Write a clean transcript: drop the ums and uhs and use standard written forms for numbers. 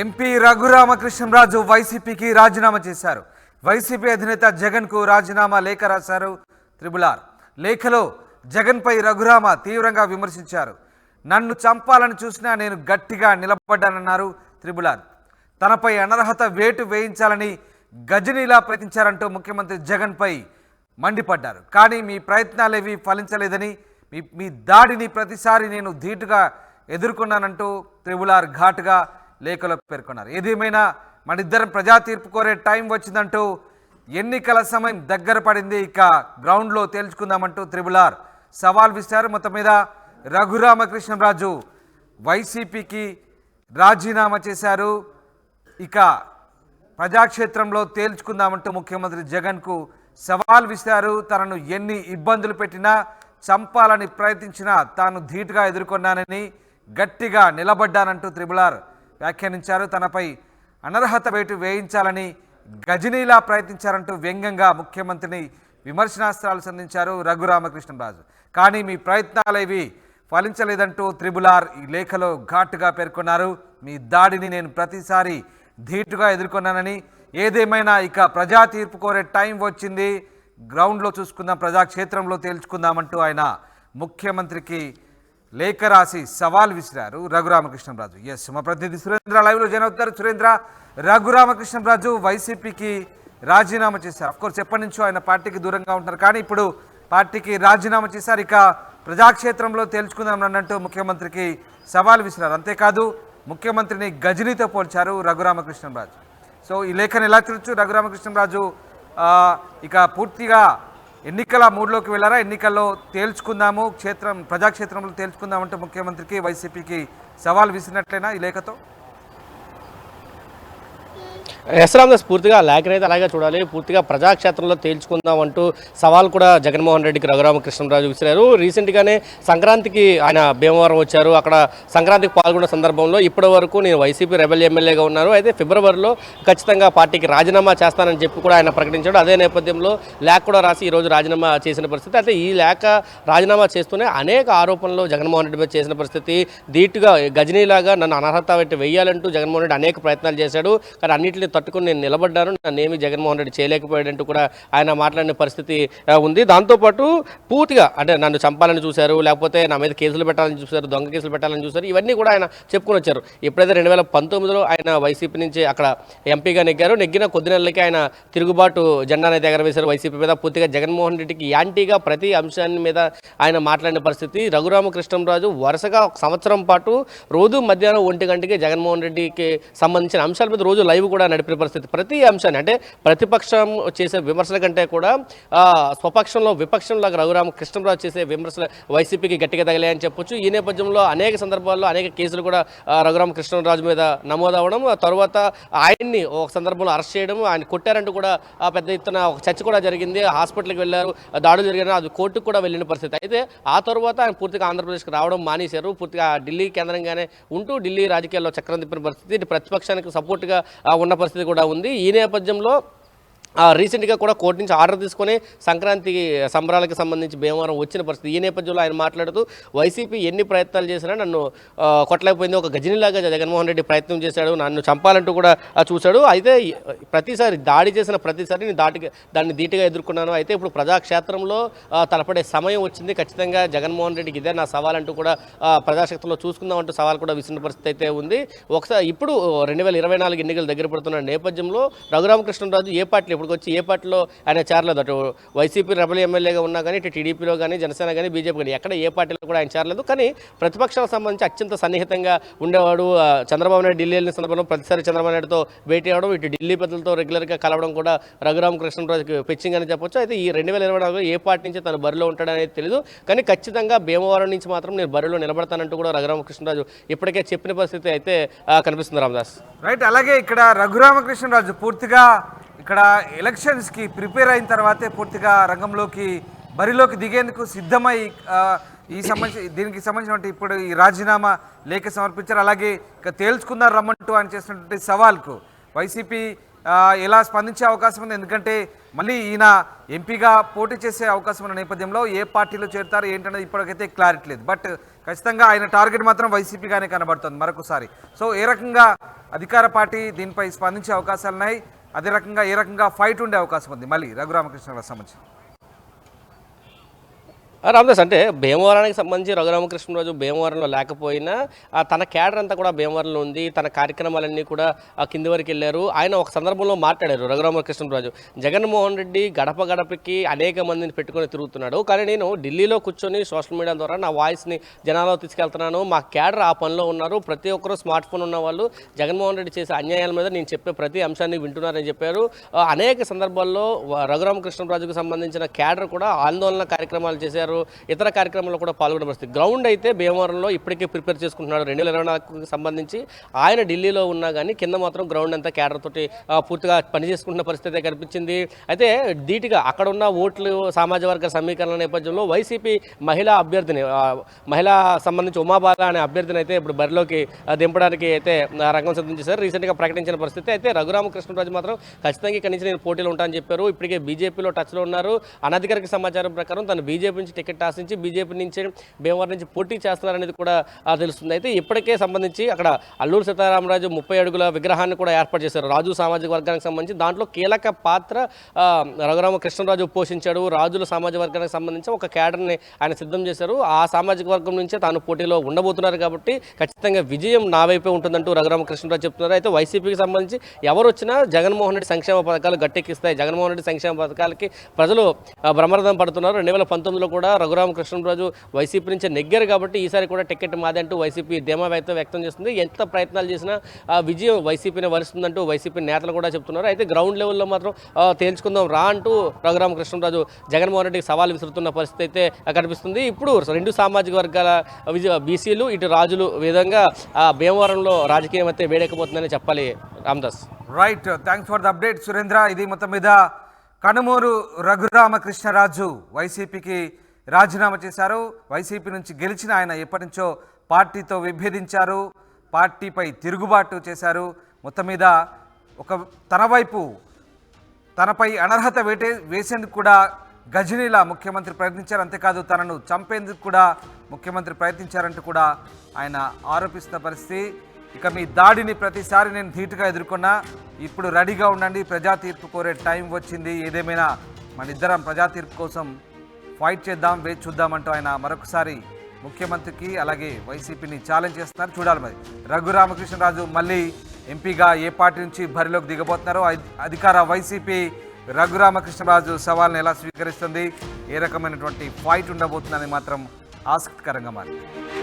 MP Raghuramakrishnaraju వైసీపీకి రాజీనామా చేశారు. వైసీపీ అధినేత జగన్కు రాజీనామా లేఖ రాశారు త్రిబుల్ లేఖలో జగన్పై రఘురామ తీవ్రంగా విమర్శించారు. నన్ను చంపాలని చూసినా నేను గట్టిగా నిలబడ్డానన్నారు త్రిబుల్. తనపై అనర్హత వేటు వేయించాలని గజనీలా ప్రయత్నించారంటూ ముఖ్యమంత్రి జగన్పై మండిపడ్డారు. కానీ మీ ప్రయత్నాలేవి ఫలించలేదని, మీ దాడిని ప్రతిసారి నేను ధీటుగా ఎదుర్కొన్నానంటూ త్రిబుల్ ఘాటుగా లేఖలో పేర్కొన్నారు. ఏదేమైనా మనిద్దరం ప్రజా తీర్పు కోరే టైం వచ్చిందంటూ, ఎన్నికల సమయం దగ్గర పడింది, ఇక గ్రౌండ్లో తేల్చుకుందామంటూ త్రిబుల్ సవాల్ విసిరారు. మొత్తం మీద రఘురామకృష్ణరాజు వైసీపీకి రాజీనామా చేశారు. ఇక ప్రజాక్షేత్రంలో తేల్చుకుందామంటూ ముఖ్యమంత్రి జగన్కు సవాల్ విసిరారు. తనను ఎన్ని ఇబ్బందులు పెట్టినా, చంపాలని ప్రయత్నించినా తాను ధీటుగా ఎదుర్కొన్నానని, గట్టిగా నిలబడ్డానంటూ త్రిబుల్ వ్యాఖ్యానించారు. తనపై అనర్హత వేటు వేయించాలని గజనీలా ప్రయత్నించారంటూ వ్యంగ్యంగా ముఖ్యమంత్రిని విమర్శనాస్త్రాలు సంధించారు రఘురామకృష్ణరాజు. కానీ మీ ప్రయత్నాలేవి ఫలించలేదంటూ త్రిబుల్ ఈ లేఖలో ఘాటుగా పేర్కొన్నారు. మీ దాడిని నేను ప్రతిసారి ధీటుగా ఎదుర్కొన్నానని, ఏదేమైనా ఇక ప్రజా తీర్పు కోరే టైం వచ్చింది, గ్రౌండ్లో చూసుకుందాం, ప్రజాక్షేత్రంలో తేల్చుకుందామంటూ ఆయన ముఖ్యమంత్రికి లేఖ రాసి సవాల్ విసిరారు రఘురామకృష్ణరాజు. ఎస్, మా ప్రతినిధి సురేంద్ర లైవ్లో జాయిన్ అవుతారు. సురేంద్ర, రఘురామకృష్ణరాజు వైసీపీకి రాజీనామా చేశారు. అఫ్కోర్స్ ఎప్పటి నుంచో ఆయన పార్టీకి దూరంగా ఉంటున్నారు, కానీ ఇప్పుడు పార్టీకి రాజీనామా చేశారు. ఇక ప్రజాక్షేత్రంలో తేల్చుకుందాం అన్నట్టు ముఖ్యమంత్రికి సవాల్ విసిరారు. అంతేకాదు ముఖ్యమంత్రిని గజనీతో పోల్చారు రఘురామకృష్ణరాజు. సో ఈ లేఖను ఎలా తీర్చు రఘురామకృష్ణరాజు ఇక పూర్తిగా ఎన్నికల మూడ్లోకి వెళ్ళారా? ఎన్నికల్లో తేల్చుకుందాము, ప్రజాక్షేత్రంలో తేల్చుకుందామంటూ ముఖ్యమంత్రికి వైసీపీకి సవాల్ విసిరినట్లయినా ఈ లేఖతో? రామదాస్, పూర్తిగా లేఖనైతే అలాగే చూడాలి. పూర్తిగా ప్రజాక్షేత్రంలో తేల్చుకుందాం అంటూ సవాల్ కూడా జగన్మోహన్ రెడ్డికి రఘురామకృష్ణరాజు విసిరారు. రీసెంట్గానే సంక్రాంతికి ఆయన భీమవరం వచ్చారు. అక్కడ సంక్రాంతికి పాల్గొన్న సందర్భంలో ఇప్పటి వరకు నేను వైసీపీ రెబెల్ ఎమ్మెల్యేగా ఉన్నాను, అయితే ఫిబ్రవరిలో ఖచ్చితంగా పార్టీకి రాజీనామా చేస్తానని చెప్పి కూడా ఆయన ప్రకటించాడు. అదే నేపథ్యంలో లేఖ కూడా రాసి ఈరోజు రాజీనామా చేసిన పరిస్థితి. అయితే ఈ లేఖ రాజీనామా చేస్తూనే అనేక ఆరోపణలు జగన్మోహన్ రెడ్డి మీద చేసిన పరిస్థితి. ధీటుగా గజనీలాగా నన్ను అనర్హత పెట్టి వేయాలంటూ జగన్మోహన్ రెడ్డి అనేక ప్రయత్నాలు చేశాడు, కానీ అన్నింటినీ తట్టుకుని నేను నిలబడ్డాను, నన్నేమి జగన్మోహన్ రెడ్డి చేయలేకపోయాడంటూ కూడా ఆయన మాట్లాడిన పరిస్థితి ఉంది. దాంతోపాటు పూర్తిగా అంటే నన్ను చంపాలని చూశారు, లేకపోతే నా మీద కేసులు పెట్టాలని చూశారు, దొంగ కేసులు పెట్టాలని చూశారు, ఇవన్నీ కూడా ఆయన చెప్పుకొని వచ్చారు. ఎప్పుడైతే 2019లో ఆయన వైసీపీ నుంచి అక్కడ ఎంపీగా నెగ్గిన కొద్ది నెలలకి ఆయన తిరుగుబాటు జెండానైతే ఎగరవేశారు వైసీపీ మీద. పూర్తిగా జగన్మోహన్ రెడ్డికి యాంటీగా ప్రతి అంశాన్ని మీద ఆయన మాట్లాడిన పరిస్థితి. రఘురామకృష్ణరాజు వరుసగా ఒక సంవత్సరం పాటు రోజు మధ్యాహ్నం 1 గంటకి జగన్మోహన్ రెడ్డికి సంబంధించిన అంశాల మీద రోజు లైవ్ కూడా నడిపిన పరిస్థితి. ప్రతి అంశాన్ని అంటే ప్రతిపక్షం చేసే విమర్శల కంటే కూడా స్వపక్షంలో విపక్షంలాగా రఘురామకృష్ణరాజు చేసే విమర్శలు వైసీపీకి గట్టిగా తగిలాయని చెప్పొచ్చు. ఈ నేపథ్యంలో అనేక సందర్భాల్లో అనేక కేసులు కూడా రఘురామకృష్ణరాజు మీద నమోదవడం, తర్వాత ఆయన్ని ఒక సందర్భంలో అరెస్ట్ చేయడం, ఆయన కొట్టారంటూ కూడా పెద్ద ఎత్తున ఒక చర్చ కూడా జరిగింది. హాస్పిటల్కి వెళ్ళారు, దాడులు జరిగిన అది కోర్టుకు కూడా వెళ్ళిన పరిస్థితి. అయితే ఆ తర్వాత ఆయన పూర్తిగా ఆంధ్రప్రదేశ్కి రావడం మానేశారు. పూర్తిగా ఢిల్లీ కేంద్రంగానే ఉంటూ ఢిల్లీ రాజకీయాల్లో చక్రం తిప్పిన పరిస్థితి, ప్రతిపక్షానికి సపోర్ట్గా ఉన్న పరిస్థితి కూడా ఉంది. ఈ నేపథ్యంలో రీసెంట్గా కూడా కోర్టు నుంచి ఆర్డర్ తీసుకొని సంక్రాంతి సంబరాలకు సంబంధించి భీమవరం వచ్చిన పరిస్థితి. ఈ నేపథ్యంలో ఆయన మాట్లాడుతూ వైసీపీ ఎన్ని ప్రయత్నాలు చేసినా నన్ను కొట్టలేకపోయింది, ఒక గజనీలాగా జగన్మోహన్ రెడ్డి ప్రయత్నం చేశాడు, నన్ను చంపాలంటూ కూడా చూశాడు. అయితే ప్రతిసారి దాడి చేసిన ప్రతిసారి నేను దాన్ని ధీటుగా ఎదుర్కొన్నాను. అయితే ఇప్పుడు ప్రజాక్షేత్రంలో తలపడే సమయం వచ్చింది, ఖచ్చితంగా జగన్మోహన్ రెడ్డికి ఇదే నా సవాల్ అంటూ కూడా ప్రజాక్షేత్రంలో చూసుకుందామంటూ సవాల్ కూడా విసిన పరిస్థితి అయితే ఉంది. ఒకసారి ఇప్పుడు 2024 ఎన్నికలు దగ్గర పడుతున్న నేపథ్యంలో రఘురామకృష్ణరాజు ఏ పార్టీలో వచ్చి ఏ పార్టీలో ఆయన చేరలేదు. అటు వైసీపీ రెబల్ ఎమ్మెల్యేగా ఉన్నా కానీ, ఇటు టీడీపీలో కానీ, జనసేన కానీ, బీజేపీ కానీ ఎక్కడ ఏ పార్టీలో కూడా ఆయన చేరలేదు. కానీ ప్రతిపక్షాలకు సంబంధించి అత్యంత సన్నిహితంగా ఉండేవాడు. చంద్రబాబు నాయుడు ఢిల్లీ వెళ్ళిన సందర్భంలో ప్రతిసారి చంద్రబాబు నాయుడుతో భేటీ అవ్వడం, ఇటు ఢిల్లీ పెద్దలతో రెగ్యులర్గా కలవడం కూడా రఘురామకృష్ణరాజుకి పిచ్చింగ్ అని చెప్పొచ్చు. అయితే ఈ 2024 ఏ పార్టీ నుంచి తను బరిలో ఉంటాడనేది తెలియదు, కానీ ఖచ్చితంగా భీమవరం నుంచి మాత్రం నేను బరిలో నిలబడతానంటూ కూడా రఘురామకృష్ణరాజు ఇప్పటికే చెప్పిన పరిస్థితి అయితే కనిపిస్తుంది. రామదాస్, రైట్. అలాగే ఇక్కడ రఘురామకృష్ణరాజు పూర్తిగా ఇక్కడ ఎలక్షన్స్కి ప్రిపేర్ అయిన తర్వాతే పూర్తిగా బరిలోకి దిగేందుకు సిద్ధమై దీనికి సంబంధించిన ఇప్పుడు ఈ రాజీనామా లేఖ సమర్పించారు. అలాగే ఇక తేల్చుకున్నారు రమ్మంటూ ఆయన చేసినటువంటి సవాల్కు వైసీపీ ఎలా స్పందించే అవకాశం ఉంది? ఎందుకంటే మళ్ళీ ఈయన ఎంపీగా పోటీ చేసే అవకాశం ఉన్న నేపథ్యంలో ఏ పార్టీలో చేరుతారు ఏంటనేది ఇప్పటికైతే క్లారిటీ లేదు. బట్ ఖచ్చితంగా ఆయన టార్గెట్ మాత్రం వైసీపీగానే కనబడుతుంది మరొకసారి. సో ఏ రకంగా అధికార పార్టీ దీనిపై స్పందించే అవకాశాలు ఉన్నాయి, అదే రకంగా ఏ రకంగా ఫైట్ ఉండే అవకాశం ఉంది మళ్ళీ రఘురామకృష్ణరాజు సంబంధించి? రామదాస్ అంటే భీమవరానికి సంబంధించి రఘురామకృష్ణరాజు భీమవరంలో లేకపోయినా తన క్యాడర్ అంతా కూడా భీమవరంలో ఉంది. తన కార్యక్రమాలన్నీ కూడా కింది వరకు వెళ్ళారు. ఆయన ఒక సందర్భంలో మాట్లాడారు రఘురామకృష్ణరాజు, జగన్మోహన్ రెడ్డి గడప గడపకి అనేక మందిని పెట్టుకొని తిరుగుతున్నాడు, కానీ నేను ఢిల్లీలో కూర్చొని సోషల్ మీడియా ద్వారా నా వాయిస్ని జనాల్లో తీసుకెళ్తున్నాను, మా క్యాడర్ ఆ పనిలో ఉన్నారు, ప్రతి ఒక్కరూ స్మార్ట్ ఫోన్ ఉన్న వాళ్ళు జగన్మోహన్ రెడ్డి చేసే అన్యాయాల మీద నేను చెప్పే ప్రతి అంశాన్ని వింటున్నారని చెప్పారు. అనేక సందర్భాల్లో రఘురామకృష్ణరాజుకు సంబంధించిన క్యాడర్ కూడా ఆందోళన కార్యక్రమాలు చేశారు, ఇతర కార్యక్రమాల్లో కూడా పాల్గొనే పరిస్థితి. గ్రౌండ్ అయితే భీమవరంలో ఇప్పటికే ప్రిపేర్ చేసుకుంటున్నాడు 2024కి సంబంధించి. ఆయన ఢిల్లీలో ఉన్నా కానీ కింద మాత్రం గ్రౌండ్ అంతా క్యాడర్ తోటి పూర్తిగా పనిచేసుకుంటున్న పరిస్థితి కనిపించింది. అయితే ధీటుగా అక్కడ ఉన్న ఓట్లు సామాజిక వర్గ సమీకరణ నేపథ్యంలో వైసీపీ మహిళా అభ్యర్థిని మహిళా సంబంధించి ఉమాబాల అనే అభ్యర్థిని అయితే ఇప్పుడు బరిలోకి దింపడానికి అయితే రంగం సిద్ధం చేశారు. రీసెంట్గా ప్రకటించిన పరిస్థితి. అయితే రఘురామకృష్ణరాజు మాత్రం ఖచ్చితంగా ఇక్కడి నుంచి నేను పోటీలో ఉంటానని చెప్పారు. ఇప్పటికే బీజేపీలో టచ్లో ఉన్నారు. అనధికారిక సమాచారం ప్రకారం తను బీజేపీ నుంచి టికెట్ ఆశించి బీజేపీ నుంచి భీమవరం నుంచి పోటీ చేస్తున్నారనేది కూడా తెలుస్తుంది. అయితే ఇప్పటికే సంబంధించి అక్కడ అల్లూరు సీతారామరాజు 30 అడుగుల విగ్రహాన్ని కూడా ఏర్పాటు చేశారు రాజు సామాజిక వర్గానికి సంబంధించి. దాంట్లో కీలక పాత్ర రఘురామకృష్ణరాజు పోషించాడు. రాజుల సామాజిక వర్గానికి సంబంధించి ఒక క్యాడర్ని ఆయన సిద్ధం చేశారు. ఆ సామాజిక వర్గం నుంచే తాను పోటీలో ఉండబోతున్నారు కాబట్టి ఖచ్చితంగా విజయం నా వైపే ఉంటుందంటూ రఘురామకృష్ణరాజు చెప్తున్నారు. అయితే వైసీపీకి సంబంధించి ఎవరు వచ్చినా జగన్మోహన్ రెడ్డి సంక్షేమ పథకాలు గట్టెక్కిస్తాయి, జగన్మోహన్ రెడ్డి సంక్షేమ పథకాలకి ప్రజలు బ్రహ్మరథం పడుతున్నారు. 2019లో కూడా రఘురామకృష్ణరాజు వైసీపీ నుంచి నెగ్గారు కాబట్టి ఈసారి కూడా టికెట్ మాదే అంటూ వైసీపీ ధీమా వ్యక్తం చేస్తుంది. ఎంత ప్రయత్నాలు చేసినా విజయం వైసీపీని వరిస్తుందంటూ వైసీపీ నేతలు కూడా చెప్తున్నారు. అయితే గ్రౌండ్ లెవెల్లో మాత్రం తేల్చుకుందాం రా అంటూ రఘురామకృష్ణరాజు జగన్మోహన్ రెడ్డికి సవాల్ విసురుతున్న పరిస్థితి అయితే కనిపిస్తుంది. ఇప్పుడు రెండు సామాజిక వర్గాల బీసీలు ఇటు రాజులు విధంగా భీమవరంలో రాజకీయం అయితే వేడెక్కిపోతుందని చెప్పాలి. Ramdas right, thanks for the update Surendra. ఇది మొత్తం మీద కనుమూరు రఘురామకృష్ణరాజు వైసీపీకి రాజీనామా చేశారు. వైసీపీ నుంచి గెలిచిన ఆయన ఎప్పటి నుంచో పార్టీతో విభేదించారు, పార్టీపై తిరుగుబాటు చేశారు. మొత్తం మీద తన వైపు తనపై అనర్హత వేసేందుకు కూడా గజనీలా ముఖ్యమంత్రి ప్రయత్నించారు. అంతేకాదు తనను చంపేందుకు కూడా ముఖ్యమంత్రి ప్రయత్నించారంటూ కూడా ఆయన ఆరోపిస్తున్న పరిస్థితి. ఇక మీ దాడిని ప్రతిసారి నేను ధీటుగా ఎదుర్కొన్నా, ఇప్పుడు రెడీగా ఉండండి, ప్రజా తీర్పు కోరే టైం వచ్చింది, ఏదేమైనా మన ఇద్దరం ప్రజా తీర్పు కోసం ఫైట్ చేద్దాం, వేచి చూద్దామంటూ ఆయన మరొకసారి ముఖ్యమంత్రికి అలాగే వైసీపీని ఛాలెంజ్ చేస్తున్నారు. చూడాలి మరి రఘురామకృష్ణరాజు మళ్ళీ ఎంపీగా ఏ పార్టీ నుంచి బరిలోకి దిగబోతున్నారో. అధికార వైసీపీ రఘురామకృష్ణరాజు సవాల్ని ఎలా స్వీకరిస్తుంది, ఏ రకమైనటువంటి ఫైట్ ఉండబోతుందని మాత్రం ఆసక్తికరంగా మారింది.